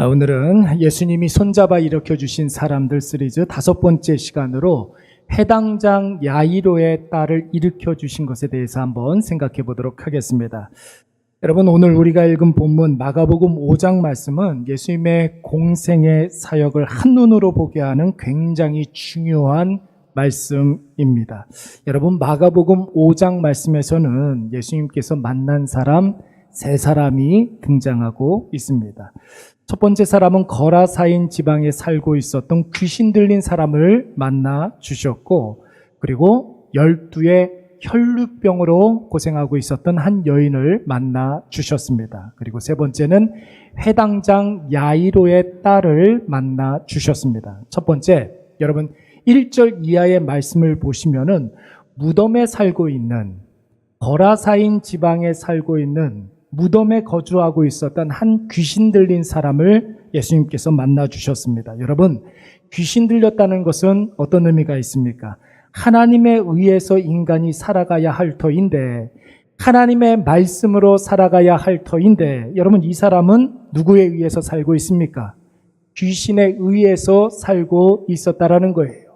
오늘은 예수님이 손잡아 일으켜주신 사람들 시리즈 5번째 시간으로 해당장 야이로의 딸을 일으켜주신 것에 대해서 한번 생각해 보도록 하겠습니다. 여러분, 오늘 우리가 읽은 본문 마가복음 5장 말씀은 예수님의 공생의 사역을 한눈으로 보게 하는 굉장히 중요한 말씀입니다. 여러분, 마가복음 5장 말씀에서는 예수님께서 만난 사람 3사람이 등장하고 있습니다. 첫 번째 사람은 거라사인 지방에 살고 있었던 귀신 들린 사람을 만나 주셨고, 그리고 12의 혈루병으로 고생하고 있었던 한 여인을 만나 주셨습니다. 그리고 세 번째는 회당장 야이로의 딸을 만나 주셨습니다. 첫 번째, 여러분 1절 이하의 말씀을 보시면은 무덤에 살고 있는, 거라사인 지방에 살고 있는, 무덤에 거주하고 있었던 한 귀신 들린 사람을 예수님께서 만나 주셨습니다. 여러분, 귀신 들렸다는 것은 어떤 의미가 있습니까? 하나님에 의해서 인간이 살아가야 할 터인데, 하나님의 말씀으로 살아가야 할 터인데, 여러분, 이 사람은 누구에 의해서 살고 있습니까? 귀신에 의해서 살고 있었다라는 거예요.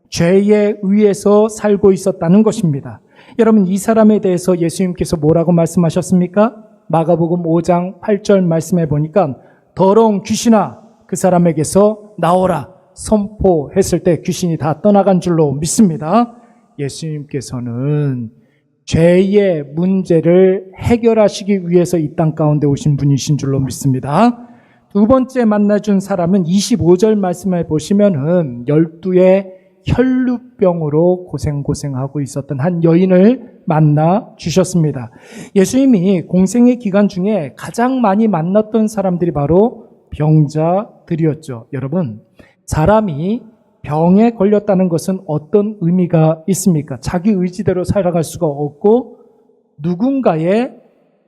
죄에 의해서 살고 있었다는 것입니다. 여러분, 이 사람에 대해서 예수님께서 뭐라고 말씀하셨습니까? 마가복음 5장 8절 말씀해 보니까 더러운 귀신아, 그 사람에게서 나오라 선포했을 때 귀신이 다 떠나간 줄로 믿습니다. 예수님께서는 죄의 문제를 해결하시기 위해서 이 땅 가운데 오신 분이신 줄로 믿습니다. 두 번째 만나준 사람은 25절 말씀을 보시면은 12의 혈루병으로 고생하고 있었던 한 여인을 만나 주셨습니다. 예수님이 공생의 기간 중에 가장 많이 만났던 사람들이 바로 병자들이었죠. 여러분, 사람이 병에 걸렸다는 것은 어떤 의미가 있습니까? 자기 의지대로 살아갈 수가 없고 누군가의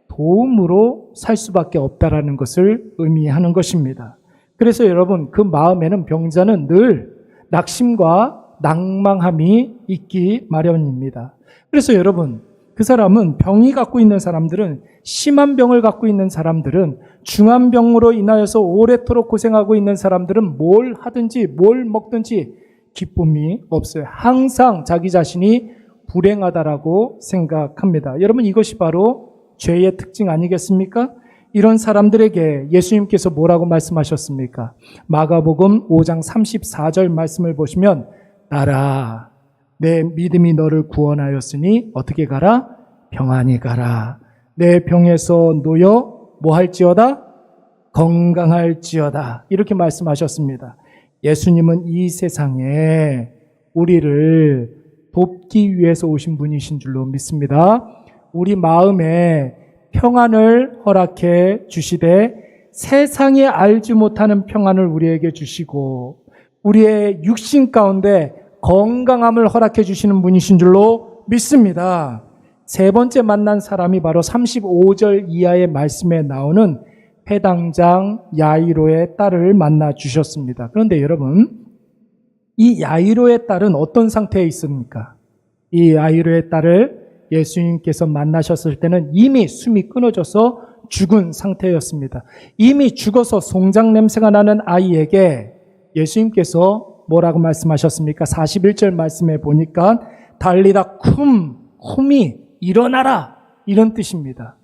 도움으로 살 수밖에 없다라는 것을 의미하는 것입니다. 그래서 여러분, 그 마음에는 병자는 늘 낙심과 낭망함이 있기 마련입니다. 그래서 여러분, 그 사람은 병이 갖고 있는 사람들은, 심한 병을 갖고 있는 사람들은, 중한 병으로 인하여서 오래도록 고생하고 있는 사람들은 뭘 하든지 뭘 먹든지 기쁨이 없어요. 항상 자기 자신이 불행하다라고 생각합니다. 여러분, 이것이 바로 죄의 특징 아니겠습니까? 이런 사람들에게 예수님께서 뭐라고 말씀하셨습니까? 마가복음 5장 34절 말씀을 보시면, 나라, 내 믿음이 너를 구원하였으니 어떻게 가라? 평안히 가라. 내 병에서 놓여 뭐 할지어다? 건강할지어다. 이렇게 말씀하셨습니다. 예수님은 이 세상에 우리를 돕기 위해서 오신 분이신 줄로 믿습니다. 우리 마음에 평안을 허락해 주시되 세상에 알지 못하는 평안을 우리에게 주시고 우리의 육신 가운데 건강함을 허락해 주시는 분이신 줄로 믿습니다. 세 번째 만난 사람이 바로 35절 이하의 말씀에 나오는 회당장 야이로의 딸을 만나 주셨습니다. 그런데 여러분, 이 야이로의 딸은 어떤 상태에 있습니까? 이 야이로의 딸을 예수님께서 만나셨을 때는 이미 숨이 끊어져서 죽은 상태였습니다. 이미 죽어서 송장 냄새가 나는 아이에게 예수님께서 뭐라고 말씀하셨습니까? 41절 말씀에 보니까 달리다 쿰이 일어나라, 이런 뜻입니다.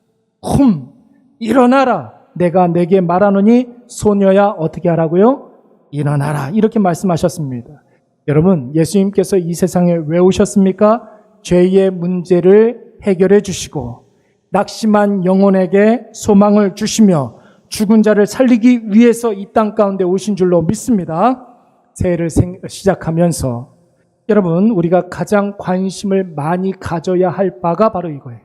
일어나라, 내가 내게 말하노니 소녀야 어떻게 하라고요? 일어나라, 이렇게 말씀하셨습니다. 여러분, 예수님께서 이 세상에 왜 오셨습니까? 죄의 문제를 해결해 주시고 낙심한 영혼에게 소망을 주시며 죽은 자를 살리기 위해서 이 땅 가운데 오신 줄로 믿습니다. 새해를 시작하면서 여러분, 우리가 가장 관심을 많이 가져야 할 바가 바로 이거예요.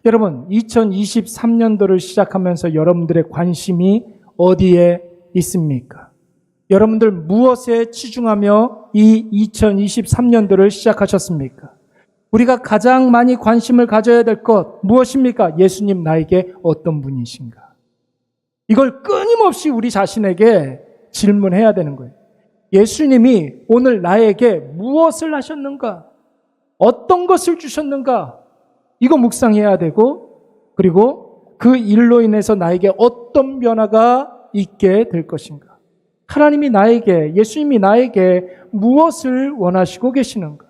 여러분, 2023년도를 시작하면서 여러분들의 관심이 어디에 있습니까? 여러분들 무엇에 치중하며 이 2023년도를 시작하셨습니까? 우리가 가장 많이 관심을 가져야 될 것 무엇입니까? 예수님 나에게 어떤 분이신가? 이걸 끊임없이 우리 자신에게 질문해야 되는 거예요. 예수님이 오늘 나에게 무엇을 하셨는가? 어떤 것을 주셨는가? 이거 묵상해야 되고, 그리고 그 일로 인해서 나에게 어떤 변화가 있게 될 것인가? 하나님이 나에게, 예수님이 나에게 무엇을 원하시고 계시는가?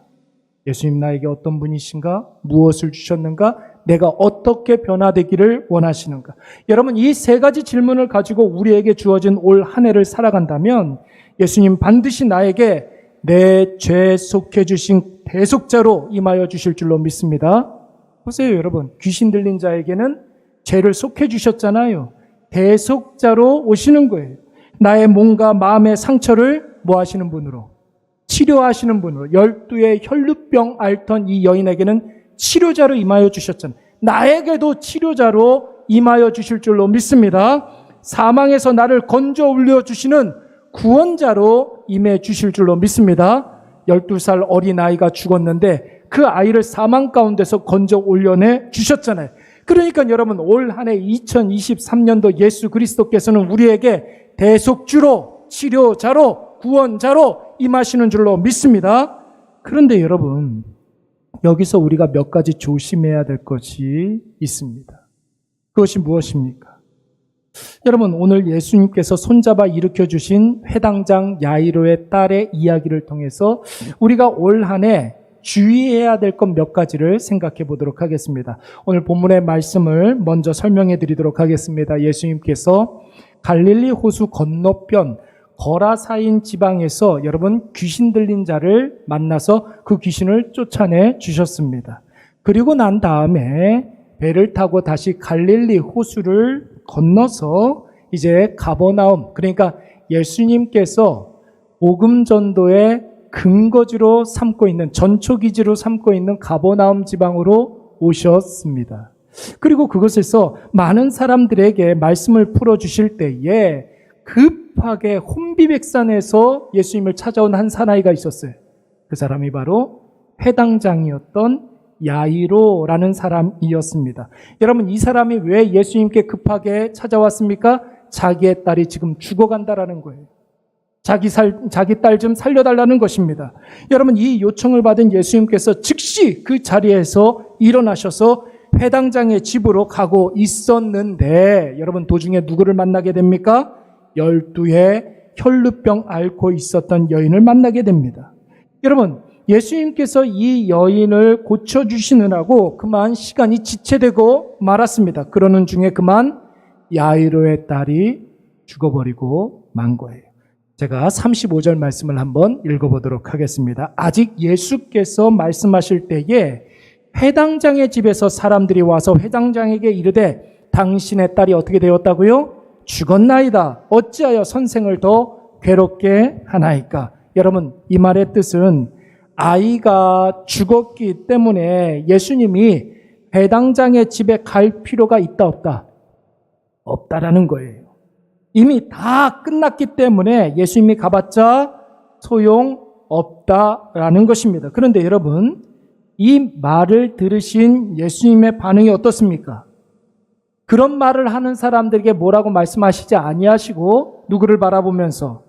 예수님 나에게 어떤 분이신가? 무엇을 주셨는가? 내가 어떻게 변화되기를 원하시는가? 여러분, 이 세 가지 질문을 가지고 우리에게 주어진 올 한 해를 살아간다면 예수님 반드시 나에게 내 죄 속해 주신 대속자로 임하여 주실 줄로 믿습니다. 보세요, 여러분. 귀신 들린 자에게는 죄를 속해 주셨잖아요. 대속자로 오시는 거예요. 나의 몸과 마음의 상처를 뭐 하시는 분으로? 치료하시는 분으로. 12의 혈루병 앓던 이 여인에게는 치료자로 임하여 주셨잖아요. 나에게도 치료자로 임하여 주실 줄로 믿습니다. 사망에서 나를 건져 올려주시는 구원자로 임해 주실 줄로 믿습니다. 12살 어린아이가 죽었는데 그 아이를 사망 가운데서 건져 올려내 주셨잖아요. 그러니까 여러분, 올 한 해 2023년도 예수 그리스도께서는 우리에게 대속주로, 치료자로, 구원자로 임하시는 줄로 믿습니다. 그런데 여러분, 여기서 우리가 몇 가지 조심해야 될 것이 있습니다. 그것이 무엇입니까? 여러분, 오늘 예수님께서 손잡아 일으켜주신 회당장 야이로의 딸의 이야기를 통해서 우리가 올 한 해 주의해야 될 것 몇 가지를 생각해 보도록 하겠습니다. 오늘 본문의 말씀을 먼저 설명해 드리도록 하겠습니다. 예수님께서 갈릴리 호수 건너편 거라사인 지방에서 여러분 귀신 들린 자를 만나서 그 귀신을 쫓아내 주셨습니다. 그리고 난 다음에 배를 타고 다시 갈릴리 호수를 건너서 이제 가버나움, 그러니까 예수님께서 복음 전도의 근거지로 삼고 있는, 전초기지로 삼고 있는 가버나움 지방으로 오셨습니다. 그리고 그곳에서 많은 사람들에게 말씀을 풀어주실 때에 급하게 혼비백산에서 예수님을 찾아온 한 사나이가 있었어요. 그 사람이 바로 회당장이었던 야이로라는 사람이었습니다. 여러분, 이 사람이 왜 예수님께 급하게 찾아왔습니까? 자기의 딸이 지금 죽어간다라는 거예요. 자기 딸 좀 살려달라는 것입니다. 여러분, 이 요청을 받은 예수님께서 즉시 그 자리에서 일어나셔서 회당장의 집으로 가고 있었는데, 여러분, 도중에 누구를 만나게 됩니까? 12의 혈루병 앓고 있었던 여인을 만나게 됩니다. 여러분, 예수님께서 이 여인을 고쳐주시느라고 그만 시간이 지체되고 말았습니다. 그러는 중에 그만 야이로의 딸이 죽어버리고 만 거예요. 제가 35절 말씀을 한번 읽어보도록 하겠습니다. 아직 예수께서 말씀하실 때에 회당장의 집에서 사람들이 와서 회당장에게 이르되 당신의 딸이 어떻게 되었다고요? 죽었나이다. 어찌하여 선생을 더 괴롭게 하나이까? 여러분, 이 말의 뜻은 아이가 죽었기 때문에 예수님이 회당장의 집에 갈 필요가 있다 없다? 없다라는 거예요. 이미 다 끝났기 때문에 예수님이 가봤자 소용없다라는 것입니다. 그런데 여러분, 이 말을 들으신 예수님의 반응이 어떻습니까? 그런 말을 하는 사람들에게 뭐라고 말씀하시지 아니하시고 누구를 바라보면서,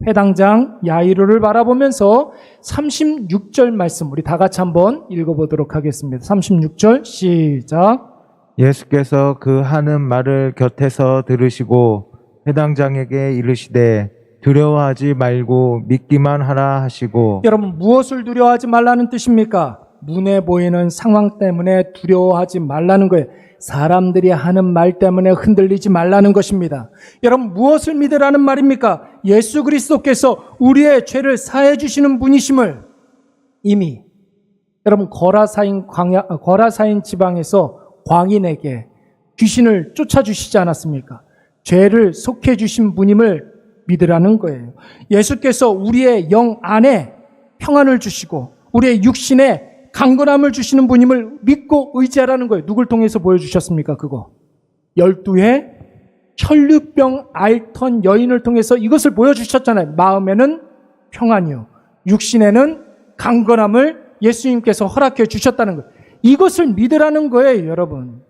회당장 야이로를 바라보면서 36절 말씀 우리 다 같이 한번 읽어보도록 하겠습니다. 36절 시작. 예수께서 그 하는 말을 곁에서 들으시고 회당장에게 이르시되 두려워하지 말고 믿기만 하라 하시고. 여러분, 무엇을 두려워하지 말라는 뜻입니까? 눈에 보이는 상황 때문에 두려워하지 말라는 거예요. 사람들이 하는 말 때문에 흔들리지 말라는 것입니다. 여러분, 무엇을 믿으라는 말입니까? 예수 그리스도께서 우리의 죄를 사해 주시는 분이심을 이미 여러분 거라사인 지방에서 광인에게 귀신을 쫓아주시지 않았습니까? 죄를 속해 주신 분임을 믿으라는 거예요. 예수께서 우리의 영 안에 평안을 주시고 우리의 육신에 강건함을 주시는 분임을 믿고 의지하라는 거예요. 누굴 통해서 보여주셨습니까? 그거 12의 혈루병 앓던 여인을 통해서 이것을 보여주셨잖아요. 마음에는 평안이요, 육신에는 강건함을 예수님께서 허락해 주셨다는 거예요. 이것을 믿으라는 거예요. 여러분,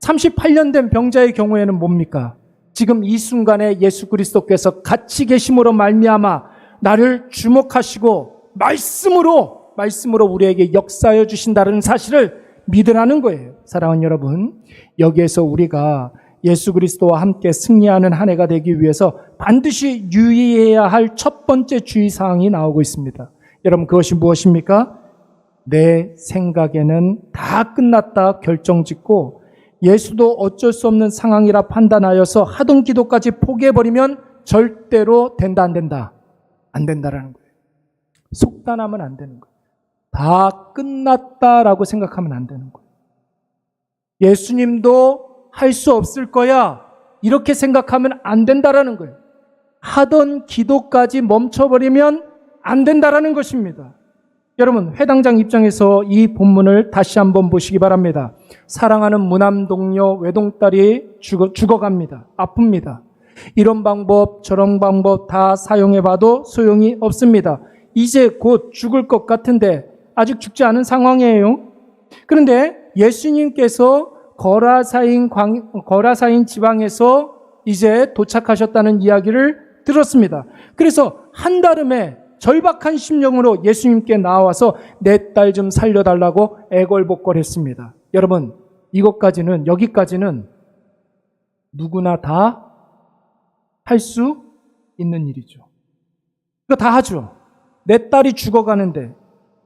38년 된 병자의 경우에는 뭡니까? 지금 이 순간에 예수 그리스도께서 같이 계심으로 말미암아 나를 주목하시고 말씀으로 우리에게 역사하여 주신다는 사실을 믿으라는 거예요. 사랑하는 여러분, 여기에서 우리가 예수 그리스도와 함께 승리하는 한 해가 되기 위해서 반드시 유의해야 할 첫 번째 주의사항이 나오고 있습니다. 여러분, 그것이 무엇입니까? 내 생각에는 다 끝났다 결정짓고 예수도 어쩔 수 없는 상황이라 판단하여서 하던 기도까지 포기해버리면 절대로 된다, 안 된다? 안 된다라는 거예요. 속단하면 안 되는 거예요. 다 끝났다라고 생각하면 안 되는 거예요. 예수님도 할 수 없을 거야, 이렇게 생각하면 안 된다라는 거예요. 하던 기도까지 멈춰버리면 안 된다라는 것입니다. 여러분, 회당장 입장에서 이 본문을 다시 한번 보시기 바랍니다. 사랑하는 무남동료 외동딸이 죽어갑니다. 아픕니다. 이런 방법 저런 방법 다 사용해봐도 소용이 없습니다. 이제 곧 죽을 것 같은데 아직 죽지 않은 상황이에요. 그런데 예수님께서 거라사인 지방에서 이제 도착하셨다는 이야기를 들었습니다. 그래서 한달음에 절박한 심령으로 예수님께 나와서 내 딸 좀 살려달라고 애걸복걸했습니다. 여러분, 여기까지는 누구나 다 할 수 있는 일이죠. 이거 다 하죠. 내 딸이 죽어가는데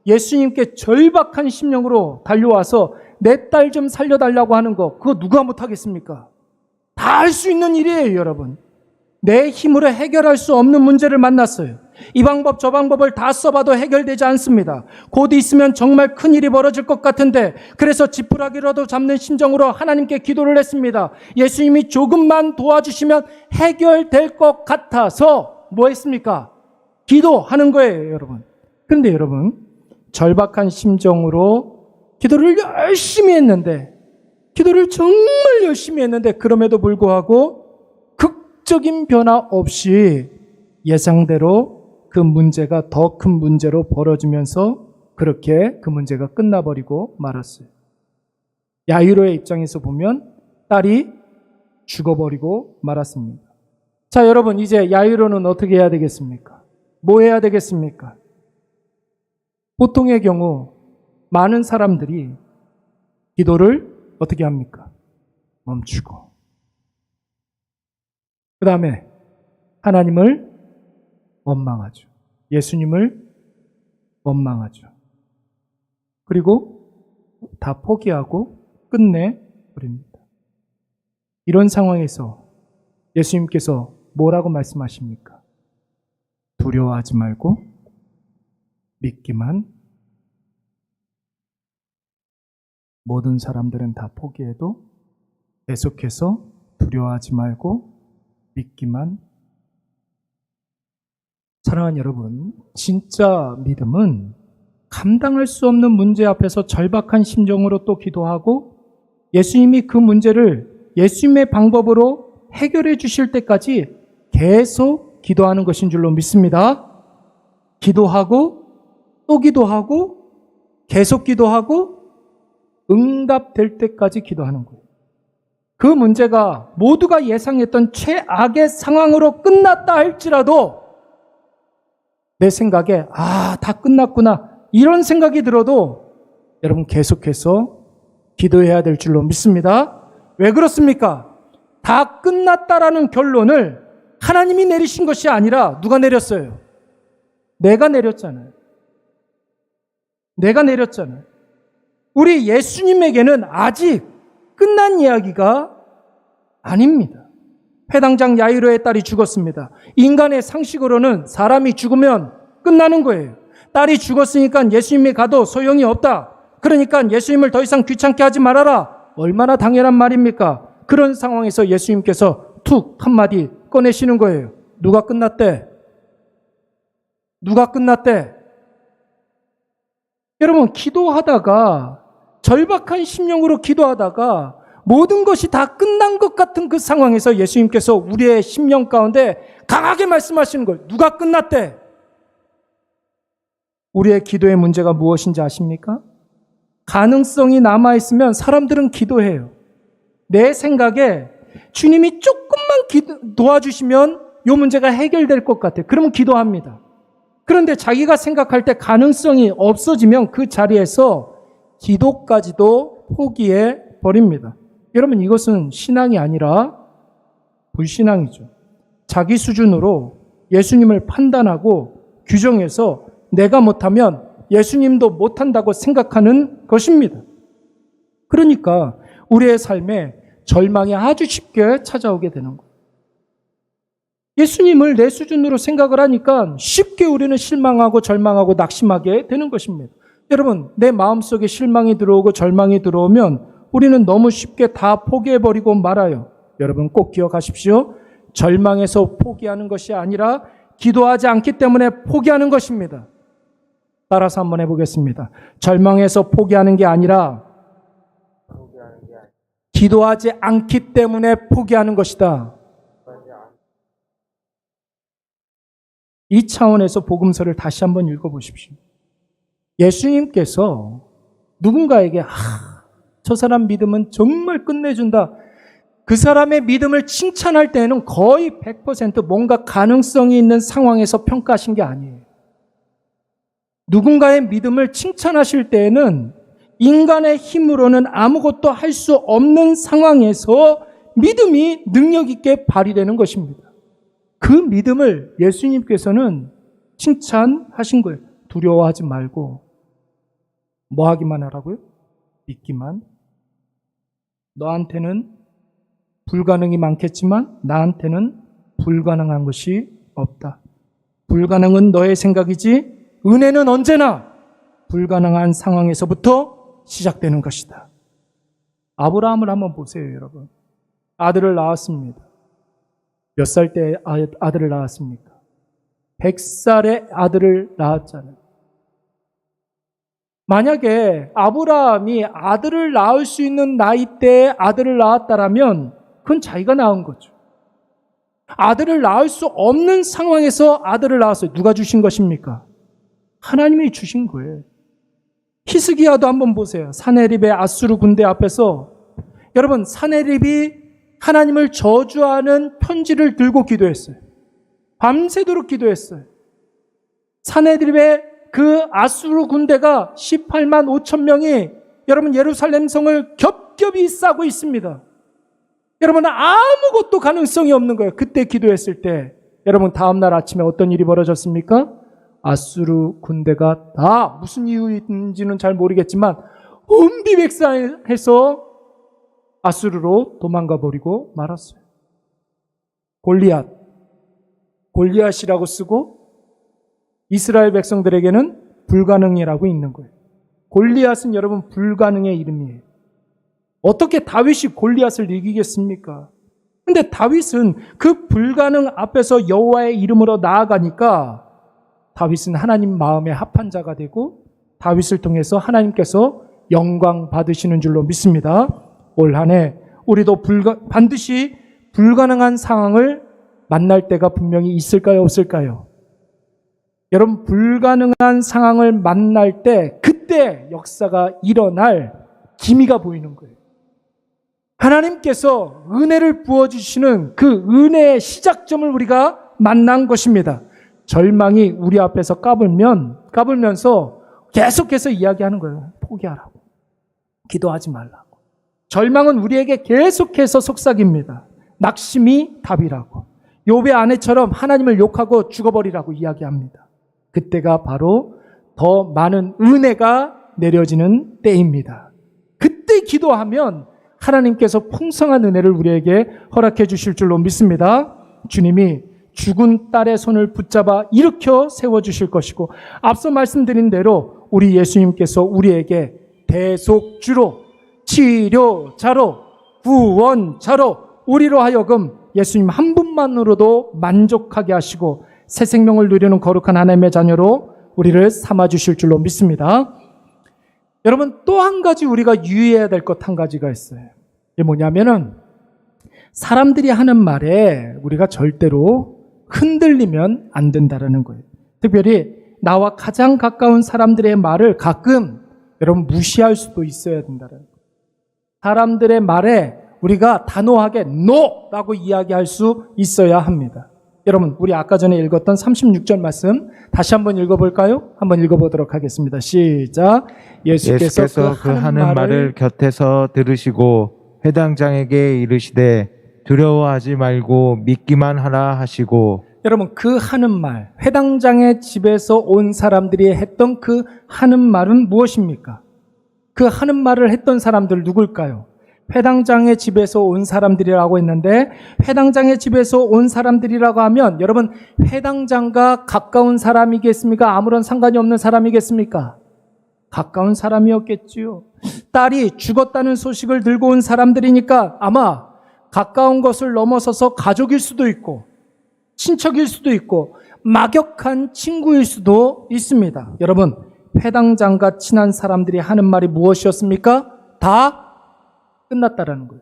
예수님께 절박한 심령으로 달려와서 내 딸 좀 살려달라고 하는 거, 그거 누가 못하겠습니까? 다 할 수 있는 일이에요, 여러분. 내 힘으로 해결할 수 없는 문제를 만났어요. 이 방법 저 방법을 다 써봐도 해결되지 않습니다. 곧 있으면 정말 큰일이 벌어질 것 같은데, 그래서 지푸라기라도 잡는 심정으로 하나님께 기도를 했습니다. 예수님이 조금만 도와주시면 해결될 것 같아서 뭐 했습니까? 기도하는 거예요, 여러분. 그런데 여러분, 절박한 심정으로 기도를 열심히 했는데, 그럼에도 불구하고 극적인 변화 없이 예상대로 그 문제가 더 큰 문제로 벌어지면서 그렇게 그 문제가 끝나버리고 말았어요. 야이로의 입장에서 보면 딸이 죽어버리고 말았습니다. 자, 여러분, 이제 야이로는 어떻게 해야 되겠습니까? 뭐 해야 되겠습니까? 보통의 경우 많은 사람들이 기도를 어떻게 합니까? 멈추고, 그 다음에 하나님을 원망하죠. 예수님을 원망하죠. 그리고 다 포기하고 끝내버립니다. 이런 상황에서 예수님께서 뭐라고 말씀하십니까? 두려워하지 말고 믿기만. 모든 사람들은 다 포기해도 계속해서 두려워하지 말고 믿기만. 사랑하는 여러분, 진짜 믿음은 감당할 수 없는 문제 앞에서 절박한 심정으로 또 기도하고 예수님이 그 문제를 예수님의 방법으로 해결해 주실 때까지 계속 기도하는 것인 줄로 믿습니다. 기도하고 또 기도하고 계속 기도하고 응답될 때까지 기도하는 거예요. 그 문제가 모두가 예상했던 최악의 상황으로 끝났다 할지라도 내 생각에 다 끝났구나, 이런 생각이 들어도 여러분 계속해서 기도해야 될 줄로 믿습니다. 왜 그렇습니까? 다 끝났다라는 결론을 하나님이 내리신 것이 아니라 누가 내렸어요? 내가 내렸잖아요. 우리 예수님에게는 아직 끝난 이야기가 아닙니다. 회당장 야이로의 딸이 죽었습니다. 인간의 상식으로는 사람이 죽으면 끝나는 거예요. 딸이 죽었으니까 예수님이 가도 소용이 없다. 그러니까 예수님을 더 이상 귀찮게 하지 말아라. 얼마나 당연한 말입니까? 그런 상황에서 예수님께서 툭 한마디 꺼내시는 거예요. 누가 끝났대? 여러분, 기도하다가 절박한 심령으로 기도하다가 모든 것이 다 끝난 것 같은 그 상황에서 예수님께서 우리의 심령 가운데 강하게 말씀하시는 거예요. 누가 끝났대? 우리의 기도의 문제가 무엇인지 아십니까? 가능성이 남아있으면 사람들은 기도해요. 내 생각에 주님이 조금만 도와주시면 이 문제가 해결될 것 같아. 그러면 기도합니다. 그런데 자기가 생각할 때 가능성이 없어지면 그 자리에서 기도까지도 포기해 버립니다. 여러분, 이것은 신앙이 아니라 불신앙이죠. 자기 수준으로 예수님을 판단하고 규정해서 내가 못하면 예수님도 못한다고 생각하는 것입니다. 그러니까 우리의 삶에 절망이 아주 쉽게 찾아오게 되는 거예요. 예수님을 내 수준으로 생각을 하니까 쉽게 우리는 실망하고 절망하고 낙심하게 되는 것입니다. 여러분, 내 마음속에 실망이 들어오고 절망이 들어오면 우리는 너무 쉽게 다 포기해버리고 말아요. 여러분 꼭 기억하십시오. 절망에서 포기하는 것이 아니라 기도하지 않기 때문에 포기하는 것입니다. 따라서 한번 해보겠습니다. 절망에서 포기하는 게 아니라 기도하지 않기 때문에 포기하는 것이다. 이 차원에서 복음서를 다시 한번 읽어보십시오. 예수님께서 누군가에게 저 사람 믿음은 정말 끝내준다. 그 사람의 믿음을 칭찬할 때에는 거의 100% 뭔가 가능성이 있는 상황에서 평가하신 게 아니에요. 누군가의 믿음을 칭찬하실 때에는 인간의 힘으로는 아무것도 할 수 없는 상황에서 믿음이 능력 있게 발휘되는 것입니다. 그 믿음을 예수님께서는 칭찬하신 거예요. 두려워하지 말고 뭐 하기만 하라고요? 믿기만. 너한테는 불가능이 많겠지만 나한테는 불가능한 것이 없다. 불가능은 너의 생각이지 은혜는 언제나 불가능한 상황에서부터 시작되는 것이다. 아브라함을 한번 보세요, 여러분. 아들을 낳았습니다. 몇 살 때 아들을 낳았습니까? 100살에 아들을 낳았잖아요. 만약에 아브라함이 아들을 낳을 수 있는 나이대에 아들을 낳았다라면 그건 자기가 낳은 거죠. 아들을 낳을 수 없는 상황에서 아들을 낳았어요. 누가 주신 것입니까? 하나님이 주신 거예요. 히스기야도 한번 보세요. 사네립의 아수르 군대 앞에서 여러분, 사네립이 하나님을 저주하는 편지를 들고 기도했어요. 밤새도록 기도했어요. 사네립의 그 아수르 군대가 18만 5천 명이 여러분 예루살렘 성을 겹겹이 싸고 있습니다. 여러분, 아무것도 가능성이 없는 거예요. 그때 기도했을 때 여러분, 다음날 아침에 어떤 일이 벌어졌습니까? 아수르 군대가 다 무슨 이유인지는 잘 모르겠지만 혼비백산해서 아수르로 도망가 버리고 말았어요. 골리앗이라고 쓰고 이스라엘 백성들에게는 불가능이라고 있는 거예요. 골리앗은 여러분 불가능의 이름이에요. 어떻게 다윗이 골리앗을 이기겠습니까? 근데 다윗은 그 불가능 앞에서 여호와의 이름으로 나아가니까 다윗은 하나님 마음에 합한 자가 되고 다윗을 통해서 하나님께서 영광 받으시는 줄로 믿습니다. 올 한 해 우리도 반드시 불가능한 상황을 만날 때가 분명히 있을까요? 없을까요? 여러분, 불가능한 상황을 만날 때 그때 역사가 일어날 기미가 보이는 거예요. 하나님께서 은혜를 부어주시는 그 은혜의 시작점을 우리가 만난 것입니다. 절망이 우리 앞에서 까불면서 계속해서 이야기하는 거예요. 포기하라고. 기도하지 말라고. 절망은 우리에게 계속해서 속삭입니다. 낙심이 답이라고. 욥의 아내처럼 하나님을 욕하고 죽어버리라고 이야기합니다. 그때가 바로 더 많은 은혜가 내려지는 때입니다. 그때 기도하면 하나님께서 풍성한 은혜를 우리에게 허락해 주실 줄로 믿습니다. 주님이 죽은 딸의 손을 붙잡아 일으켜 세워주실 것이고 앞서 말씀드린 대로 우리 예수님께서 우리에게 대속주로 치료자로 구원자로 우리로 하여금 예수님 한 분만으로도 만족하게 하시고 새 생명을 누리는 거룩한 하나님의 자녀로 우리를 삼아주실 줄로 믿습니다. 여러분, 또 한 가지 우리가 유의해야 될 것 한 가지가 있어요. 이게 뭐냐면은 사람들이 하는 말에 우리가 절대로 흔들리면 안 된다라는 거예요. 특별히 나와 가장 가까운 사람들의 말을 가끔 여러분 무시할 수도 있어야 된다는 거예요. 사람들의 말에 우리가 단호하게 NO라고 이야기할 수 있어야 합니다. 여러분, 우리 아까 전에 읽었던 36절 말씀 다시 한번 읽어볼까요? 한번 읽어보도록 하겠습니다. 시작. 예수께서 그 하는 말을 곁에서 들으시고 해당장에게 이르시되 두려워하지 말고 믿기만 하라 하시고. 여러분, 그 하는 말, 회당장의 집에서 온 사람들이 했던 그 하는 말은 무엇입니까? 그 하는 말을 했던 사람들 누굴까요? 회당장의 집에서 온 사람들이라고 했는데, 회당장의 집에서 온 사람들이라고 하면 여러분, 회당장과 가까운 사람이겠습니까? 아무런 상관이 없는 사람이겠습니까? 가까운 사람이었겠지요. 딸이 죽었다는 소식을 들고 온 사람들이니까 아마 가까운 것을 넘어서서 가족일 수도 있고 친척일 수도 있고 막역한 친구일 수도 있습니다. 여러분, 회당장과 친한 사람들이 하는 말이 무엇이었습니까? 다 끝났다라는 거예요.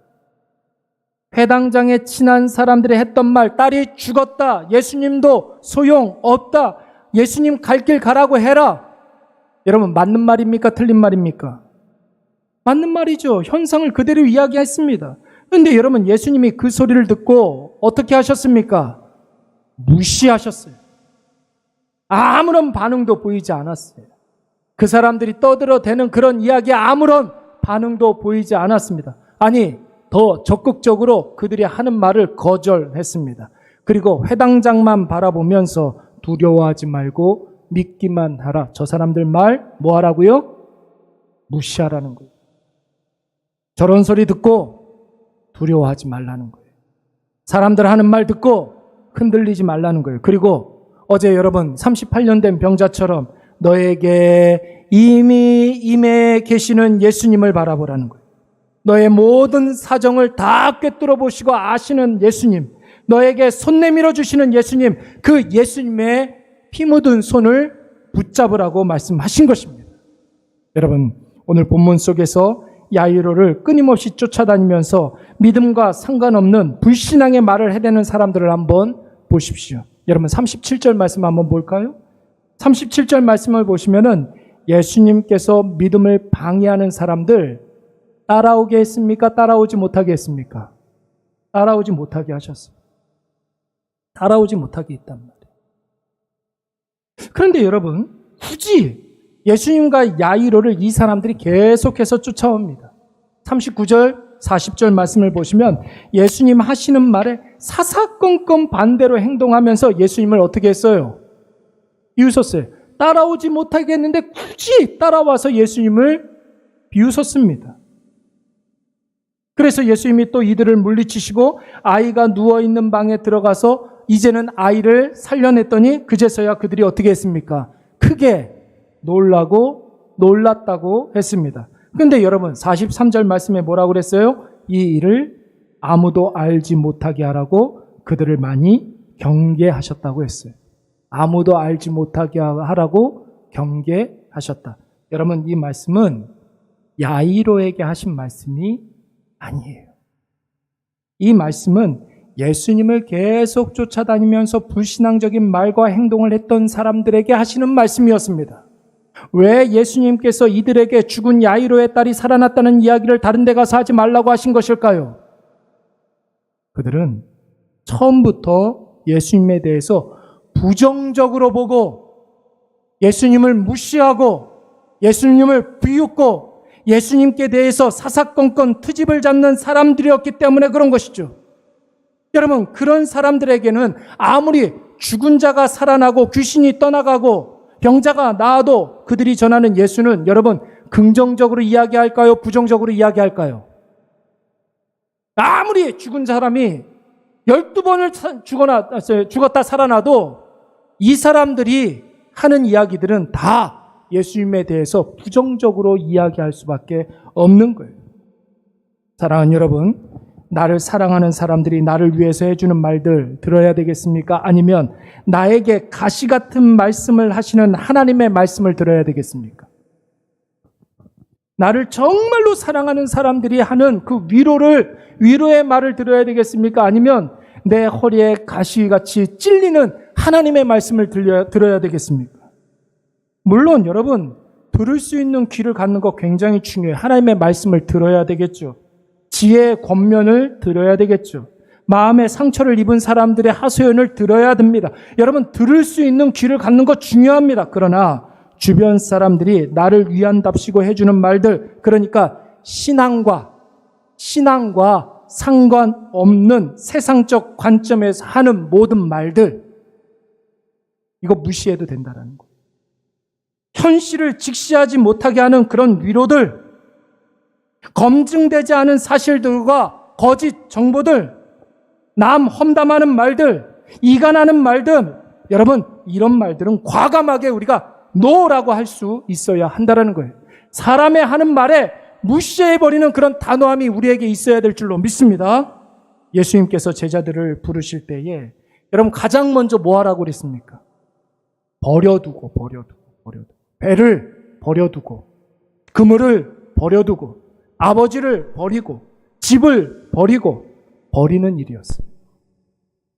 회당장에 친한 사람들이 했던 말, 딸이 죽었다, 예수님도 소용없다, 예수님 갈 길 가라고 해라. 여러분, 맞는 말입니까? 틀린 말입니까? 맞는 말이죠. 현상을 그대로 이야기했습니다. 그런데 여러분, 예수님이 그 소리를 듣고 어떻게 하셨습니까? 무시하셨어요. 아무런 반응도 보이지 않았어요. 그 사람들이 떠들어대는 그런 이야기에 아무런 반응도 보이지 않았습니다. 아니, 더 적극적으로 그들이 하는 말을 거절했습니다. 그리고 회당장만 바라보면서 두려워하지 말고 믿기만 하라. 저 사람들 말 뭐 하라고요? 무시하라는 거예요. 저런 소리 듣고 두려워하지 말라는 거예요. 사람들 하는 말 듣고 흔들리지 말라는 거예요. 그리고 어제 여러분 38년 된 병자처럼 너에게 이미 임해 계시는 예수님을 바라보라는 거예요. 너의 모든 사정을 다 꿰뚫어 보시고 아시는 예수님, 너에게 손 내밀어 주시는 예수님, 그 예수님의 피 묻은 손을 붙잡으라고 말씀하신 것입니다. 여러분, 오늘 본문 속에서 야이로를 끊임없이 쫓아다니면서 믿음과 상관없는 불신앙의 말을 해대는 사람들을 한번 보십시오. 여러분, 37절 말씀 한번 볼까요? 37절 말씀을 보시면은 예수님께서 믿음을 방해하는 사람들 따라오게 했습니까? 따라오지 못하게 했습니까? 따라오지 못하게 하셨습니다. 따라오지 못하게 했단 말이에요. 그런데 여러분, 굳이 예수님과 야이로를 이 사람들이 계속해서 쫓아옵니다. 39절, 40절 말씀을 보시면 예수님 하시는 말에 사사건건 반대로 행동하면서 예수님을 어떻게 했어요? 비웃었어요. 따라오지 못하게 했는데 굳이 따라와서 예수님을 비웃었습니다. 그래서 예수님이 또 이들을 물리치시고 아이가 누워있는 방에 들어가서 이제는 아이를 살려냈더니 그제서야 그들이 어떻게 했습니까? 크게 놀랐다고 했습니다. 그런데 여러분 43절 말씀에 뭐라고 그랬어요? 이 일을 아무도 알지 못하게 하라고 그들을 많이 경계하셨다고 했어요. 아무도 알지 못하게 하라고 경계하셨다. 여러분, 이 말씀은 야이로에게 하신 말씀이 아니에요. 이 말씀은 예수님을 계속 쫓아다니면서 불신앙적인 말과 행동을 했던 사람들에게 하시는 말씀이었습니다. 왜 예수님께서 이들에게 죽은 야이로의 딸이 살아났다는 이야기를 다른 데 가서 하지 말라고 하신 것일까요? 그들은 처음부터 예수님에 대해서 부정적으로 보고 예수님을 무시하고 예수님을 비웃고 예수님께 대해서 사사건건 트집을 잡는 사람들이었기 때문에 그런 것이죠. 여러분, 그런 사람들에게는 아무리 죽은 자가 살아나고 귀신이 떠나가고 병자가 나아도 그들이 전하는 예수는 여러분 긍정적으로 이야기할까요? 부정적으로 이야기할까요? 아무리 죽은 사람이 12번을 죽었다 살아나도 이 사람들이 하는 이야기들은 다 예수님에 대해서 부정적으로 이야기할 수밖에 없는 거예요. 사랑하는 여러분, 나를 사랑하는 사람들이 나를 위해서 해주는 말들 들어야 되겠습니까? 아니면 나에게 가시 같은 말씀을 하시는 하나님의 말씀을 들어야 되겠습니까? 나를 정말로 사랑하는 사람들이 하는 그 위로의 말을 들어야 되겠습니까? 아니면 내 허리에 가시같이 찔리는 하나님의 말씀을 들어야 되겠습니까? 물론 여러분, 들을 수 있는 귀를 갖는 거 굉장히 중요해요. 하나님의 말씀을 들어야 되겠죠. 지혜의 권면을 들어야 되겠죠. 마음의 상처를 입은 사람들의 하소연을 들어야 됩니다. 여러분, 들을 수 있는 귀를 갖는 거 중요합니다. 그러나 주변 사람들이 나를 위한답시고 해주는 말들, 그러니까 신앙과 신앙과 상관없는 세상적 관점에서 하는 모든 말들, 이거 무시해도 된다는 거예요. 현실을 직시하지 못하게 하는 그런 위로들, 검증되지 않은 사실들과 거짓 정보들, 남 험담하는 말들, 이간하는 말들, 여러분 이런 말들은 과감하게 우리가 노라고 할 수 있어야 한다는 거예요. 사람의 하는 말에 무시해버리는 그런 단호함이 우리에게 있어야 될 줄로 믿습니다. 예수님께서 제자들을 부르실 때에 여러분 가장 먼저 뭐 하라고 그랬습니까? 버려두고. 배를 버려두고, 그물을 버려두고, 아버지를 버리고, 집을 버리고, 버리는 일이었어요.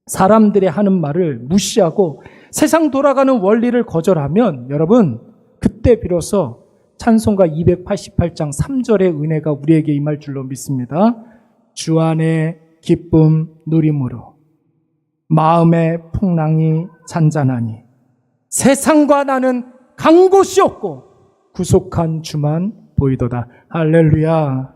사람들의 하는 말을 무시하고 세상 돌아가는 원리를 거절하면 여러분 그때 비로소 찬송가 288장 3절의 은혜가 우리에게 임할 줄로 믿습니다. 주 안에 기쁨 누림으로 마음의 풍랑이 잔잔하니 세상과 나는 간 곳이 없고 구속한 주만 보이도다. 할렐루야.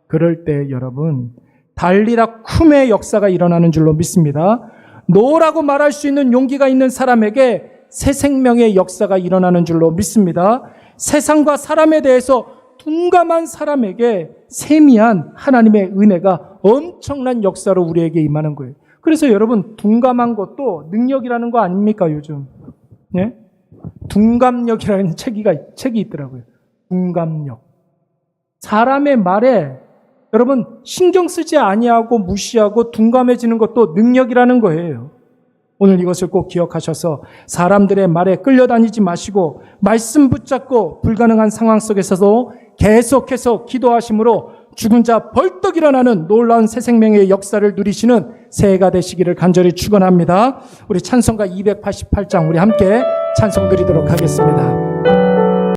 그럴 때 여러분 달리라 쿰의 역사가 일어나는 줄로 믿습니다. 노라고 말할 수 있는 용기가 있는 사람에게 새 생명의 역사가 일어나는 줄로 믿습니다. 세상과 사람에 대해서 둔감한 사람에게 세미한 하나님의 은혜가 엄청난 역사로 우리에게 임하는 거예요. 그래서 여러분 둔감한 것도 능력이라는 거 아닙니까 요즘? 예? 둔감력이라는 책이 있더라고요. 둔감력. 사람의 말에 여러분 신경 쓰지 아니하고 무시하고 둔감해지는 것도 능력이라는 거예요. 오늘 이것을 꼭 기억하셔서 사람들의 말에 끌려다니지 마시고 말씀 붙잡고 불가능한 상황 속에서도 계속해서 기도하심으로 죽은 자 벌떡 일어나는 놀라운 새 생명의 역사를 누리시는 새해가 되시기를 간절히 축원합니다. 우리 찬송가 288장 우리 함께 찬송 드리도록 하겠습니다.